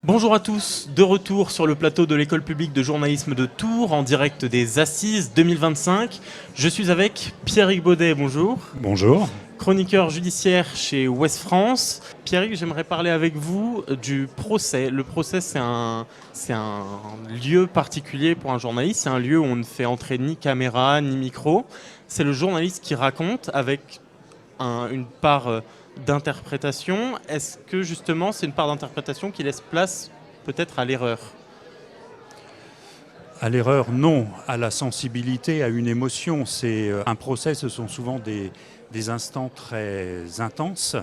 Bonjour à tous, de retour sur le plateau de l'école publique de journalisme de Tours en direct des Assises 2025. Je suis avec Pierrick Baudet, bonjour. Bonjour. Chroniqueur judiciaire chez Ouest France. Pierrick, j'aimerais parler avec vous du procès. Le procès, c'est un lieu particulier pour un journaliste. C'est un lieu où on ne fait entrer ni caméra, ni micro. C'est le journaliste qui raconte avec une part d'interprétation. Est-ce que justement c'est une part d'interprétation qui laisse place peut-être à l'erreur? À l'erreur, non. À la sensibilité, à une émotion. Un procès, ce sont souvent des instants très intenses.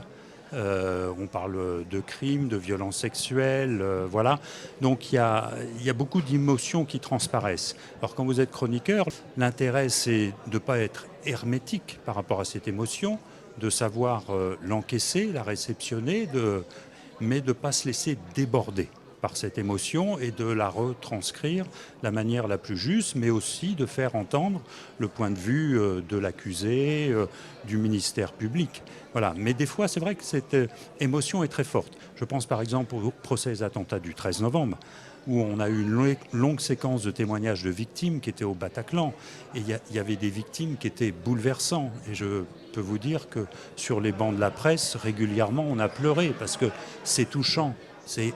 On parle de crimes, de violences sexuelles, voilà. Donc il y a beaucoup d'émotions qui transparaissent. Alors quand vous êtes chroniqueur, l'intérêt c'est de ne pas être hermétique par rapport à cette émotion, de savoir l'encaisser, la réceptionner, mais de ne pas se laisser déborder par cette émotion et de la retranscrire de la manière la plus juste, mais aussi de faire entendre le point de vue de l'accusé, du ministère public. Voilà. Mais des fois, c'est vrai que cette émotion est très forte. Je pense par exemple au procès des attentats du 13 novembre, où on a eu une longue séquence de témoignages de victimes qui étaient au Bataclan. Et il y avait des victimes qui étaient bouleversants. Et je peux vous dire que sur les bancs de la presse, régulièrement, on a pleuré parce que c'est touchant.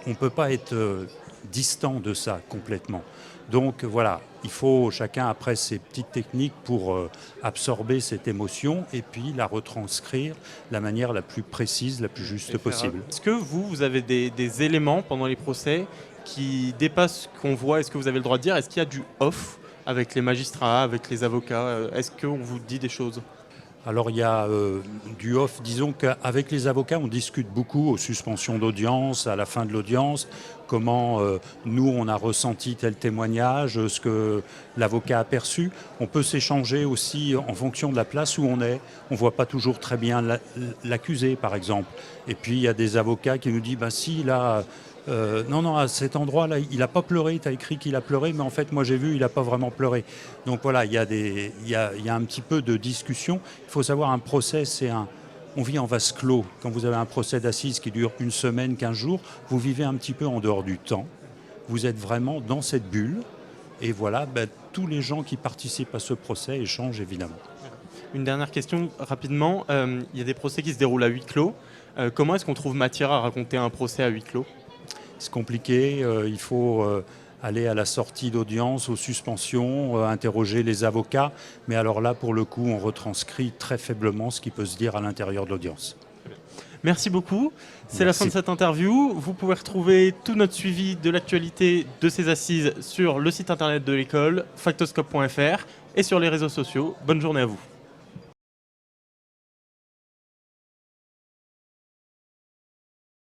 On ne peut pas être distant de ça complètement. Donc voilà, il faut chacun après ses petites techniques pour absorber cette émotion et puis la retranscrire de la manière la plus précise, la plus juste possible. Est-ce que vous avez des éléments pendant les procès qui dépassent ce qu'on voit? Est-ce que vous avez le droit de dire? Est-ce qu'il y a du off avec les magistrats, avec les avocats? Est-ce qu'on vous dit des choses? Alors il y a du off, disons qu'avec les avocats on discute beaucoup aux suspensions d'audience, à la fin de l'audience, comment nous on a ressenti tel témoignage, ce que l'avocat a perçu. On peut s'échanger aussi en fonction de la place où on est. On ne voit pas toujours très bien l'accusé par exemple. Et puis il y a des avocats qui nous disent bah si là... non, à cet endroit-là, il n'a pas pleuré, tu as écrit qu'il a pleuré, mais en fait, moi j'ai vu, il n'a pas vraiment pleuré. Donc voilà, il y a un petit peu de discussion. Il faut savoir, un procès, on vit en vase clos. Quand vous avez un procès d'assises qui dure 1 semaine, 15 jours, vous vivez un petit peu en dehors du temps. Vous êtes vraiment dans cette bulle. Et voilà, tous les gens qui participent à ce procès échangent évidemment. Une dernière question rapidement. Il y a des procès qui se déroulent à huis clos. Comment est-ce qu'on trouve matière à raconter un procès à huis clos? C'est compliqué, il faut aller à la sortie d'audience, aux suspensions, interroger les avocats. Mais alors là, pour le coup, on retranscrit très faiblement ce qui peut se dire à l'intérieur de l'audience. Merci beaucoup. C'est la fin de cette interview. Vous pouvez retrouver tout notre suivi de l'actualité de ces assises sur le site internet de l'école, factoscope.fr et sur les réseaux sociaux. Bonne journée à vous.